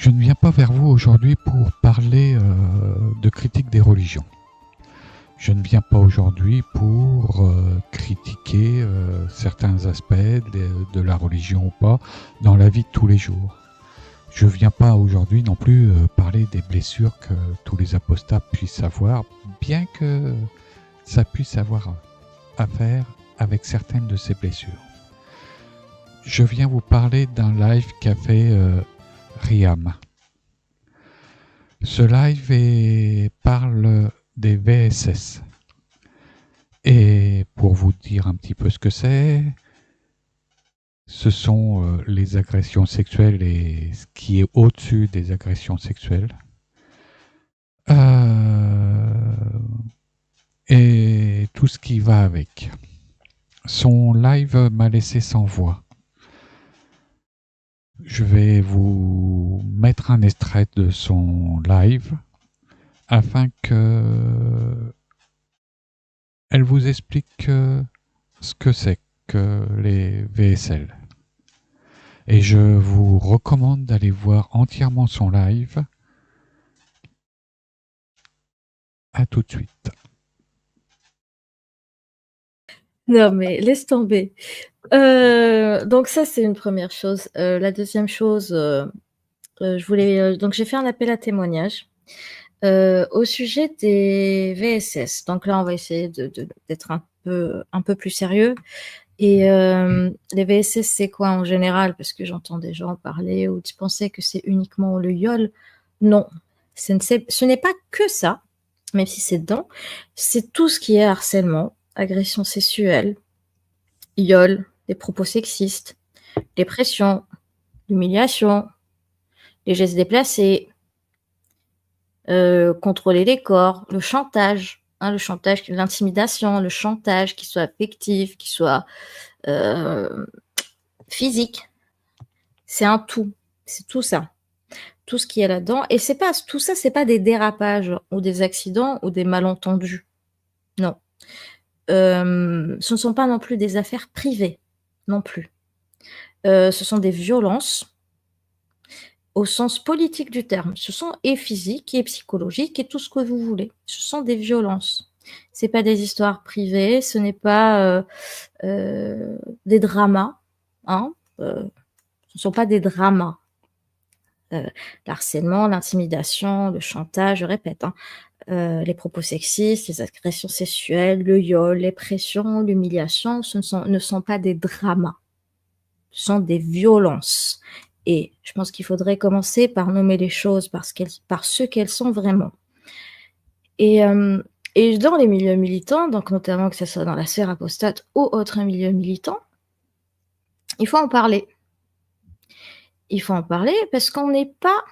Je ne viens pas vers vous aujourd'hui pour parler de critique des religions. Je ne viens pas aujourd'hui pour critiquer certains aspects de la religion ou pas dans la vie de tous les jours. Je ne viens pas aujourd'hui non plus parler des blessures que tous les apostats puissent avoir, bien que ça puisse avoir à faire avec certaines de ces blessures. Je viens vous parler d'un live qu'a fait Riam. Ce live parle des VSS. Et pour vous dire un petit peu ce que c'est, ce sont les agressions sexuelles et ce qui est au-dessus des agressions sexuelles. Et tout ce qui va avec. Son live m'a laissé sans voix. Je vais vous mettre un extrait de son live afin que elle vous explique ce que c'est que les VSL. Et je vous recommande d'aller voir entièrement son live. À tout de suite. Non mais laisse tomber. Donc ça c'est une première chose. La deuxième chose, je voulais donc j'ai fait un appel à témoignage au sujet des VSS. Donc là on va essayer d'être un peu plus sérieux. Et les VSS c'est quoi en général? Parce que j'entends des gens parler ou tu pensais que c'est uniquement le viol. Non, ce n'est pas que ça, même si c'est dedans. C'est tout ce qui est harcèlement, agression sexuelle, viol, des propos sexistes, les pressions, l'humiliation, les gestes déplacés, contrôler les corps, le chantage, l'intimidation, le chantage, qu'il soit affectif, qu'il soit physique. C'est un tout, c'est tout ça, tout ce qui est là-dedans. Et c'est pas tout ça, c'est pas des dérapages ou des accidents ou des malentendus. Non, ce ne sont pas non plus des affaires privées, non plus. Ce sont des violences au sens politique du terme. Ce sont et physiques et psychologiques et tout ce que vous voulez. Ce sont des violences. C'est pas des histoires privées, ce n'est pas des dramas. Hein, ce ne sont pas des dramas. L'harcèlement, l'intimidation, le chantage, je répète, les propos sexistes, les agressions sexuelles, le viol, les pressions, l'humiliation, ne sont pas des dramas. Ce sont des violences. Et je pense qu'il faudrait commencer par nommer les choses par ce qu'elles sont vraiment. Et dans les milieux militants, donc notamment que ce soit dans la sphère apostate ou autres milieux militants, il faut en parler. Il faut en parler parce qu'on n'est pas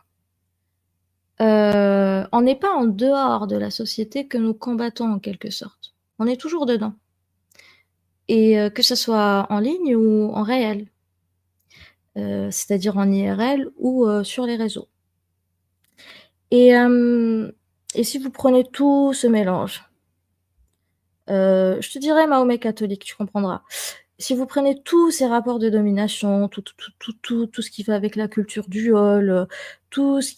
en dehors de la société que nous combattons en quelque sorte. On est toujours dedans. Et que ce soit en ligne ou en réel. C'est-à-dire en IRL ou sur les réseaux. Et si vous prenez tout ce mélange, je te dirais Mahomet catholique, tu comprendras. Si vous prenez tous ces rapports de domination, tout ce qui va avec la culture du viol, tout ce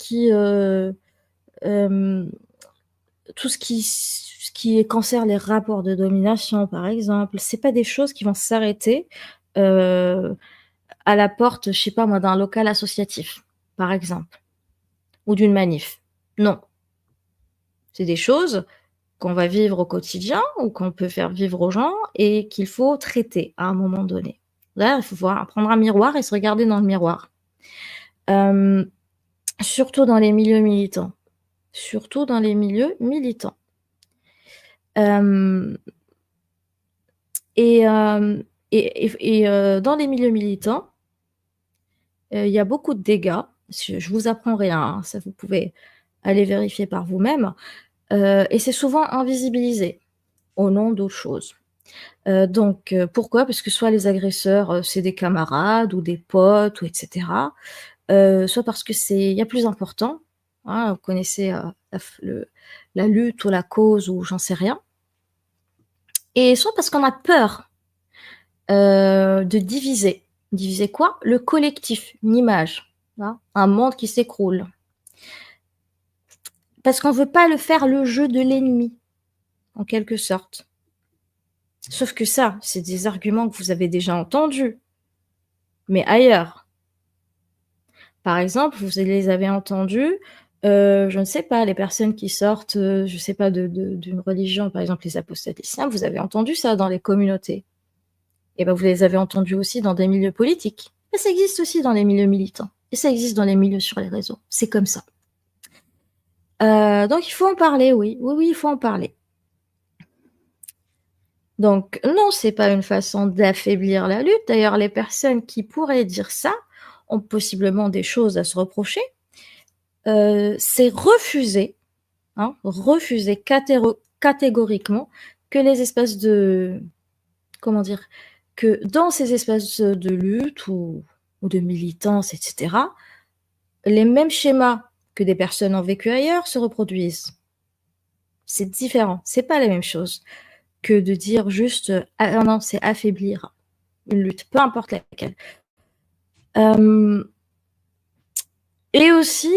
qui concerne les rapports de domination, par exemple, c'est pas des choses qui vont s'arrêter à la porte, je sais pas moi, d'un local associatif, par exemple, ou d'une manif. Non. C'est des choses qu'on va vivre au quotidien ou qu'on peut faire vivre aux gens et qu'il faut traiter à un moment donné. Là, il faut prendre un miroir et se regarder dans le miroir. Surtout dans les milieux militants. Surtout dans les milieux militants. Et dans les milieux militants, il y a beaucoup de dégâts. Je vous apprends rien, hein, ça vous pouvez aller vérifier par vous-même. Et c'est souvent invisibilisé au nom d'autres choses. Donc, pourquoi? Parce que soit les agresseurs, c'est des camarades ou des potes, ou etc. Soit parce que il y a plus important. Hein, vous connaissez la lutte ou la cause ou j'en sais rien. Et soit parce qu'on a peur de diviser. Diviser quoi? Le collectif, une image. hein, un monde qui s'écroule. Parce qu'on ne veut pas le faire le jeu de l'ennemi, en quelque sorte. Sauf que ça, c'est des arguments que vous avez déjà entendus, mais ailleurs. Par exemple, vous les avez entendus, je ne sais pas, les personnes qui sortent, je ne sais pas, d'une religion, par exemple les apostaticiens, vous avez entendu ça dans les communautés. Et ben vous les avez entendus aussi dans des milieux politiques. Mais ça existe aussi dans les milieux militants. Et ça existe dans les milieux sur les réseaux. C'est comme ça. Donc il faut en parler, oui. Oui, il faut en parler. Donc non, c'est pas une façon d'affaiblir la lutte. D'ailleurs, les personnes qui pourraient dire ça ont possiblement des choses à se reprocher. C'est refuser catégoriquement que les espaces de, comment dire, que dans ces espaces de lutte ou de militance, etc., les mêmes schémas que des personnes ont vécu ailleurs se reproduisent. C'est différent, c'est pas la même chose que de dire juste ah non, c'est affaiblir une lutte, peu importe laquelle. Et aussi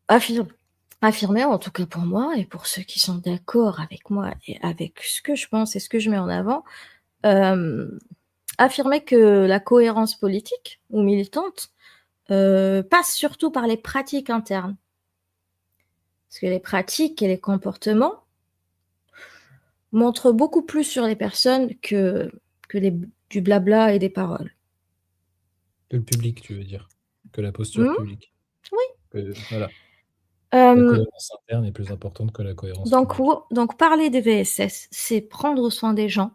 affirmer, en tout cas pour moi et pour ceux qui sont d'accord avec moi et avec ce que je pense et ce que je mets en avant, affirmer que la cohérence politique ou militante passe surtout par les pratiques internes. Parce que les pratiques et les comportements montrent beaucoup plus sur les personnes que du blabla et des paroles. Que le public, tu veux dire. Que la posture publique. Oui. Voilà. La cohérence interne est plus importante que la cohérence publique. Donc parler des VSS, c'est prendre soin des gens,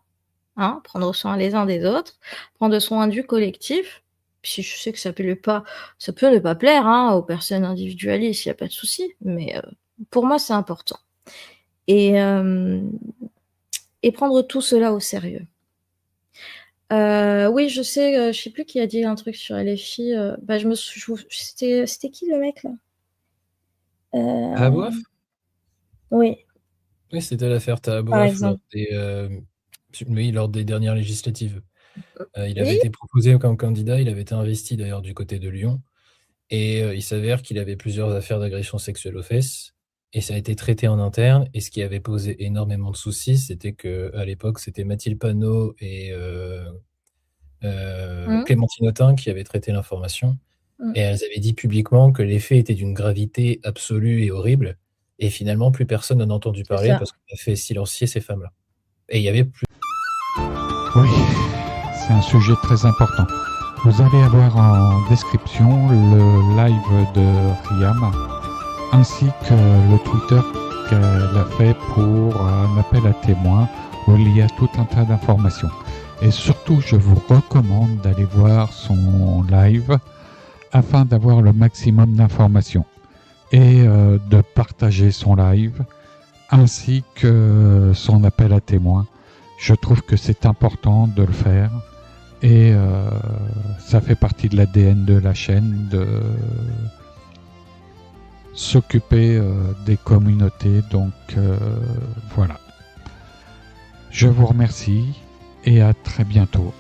hein, prendre soin les uns des autres, prendre soin du collectif. Puis je sais que ça peut ne pas plaire aux personnes individualistes, il n'y a pas de souci, mais pour moi c'est important. Et prendre tout cela au sérieux. Oui, je sais plus qui a dit un truc sur les filles. C'était qui le mec là Tahabouaf ? Oui. Oui, c'était l'affaire Tahabouaf lors des dernières législatives. Il avait été proposé comme candidat, il avait été investi d'ailleurs du côté de Lyon, et il s'avère qu'il avait plusieurs affaires d'agression sexuelle aux fesses, et ça a été traité en interne, et ce qui avait posé énormément de soucis, c'était qu'à l'époque, c'était Mathilde Panot et Clémentine Autain qui avaient traité l'information, et elles avaient dit publiquement que les faits étaient d'une gravité absolue et horrible, et finalement, plus personne n'en a entendu parler parce qu'on a fait silencier ces femmes-là. Et il y avait plus... Oui, c'est un sujet très important. Vous allez avoir en description le live de Riam, ainsi que le Twitter qu'elle a fait pour un appel à témoins où il y a tout un tas d'informations. Et surtout, je vous recommande d'aller voir son live afin d'avoir le maximum d'informations et de partager son live ainsi que son appel à témoins. Je trouve que c'est important de le faire et ça fait partie de l'ADN de la chaîne de s'occuper des communautés. Donc voilà. Je vous remercie et à très bientôt.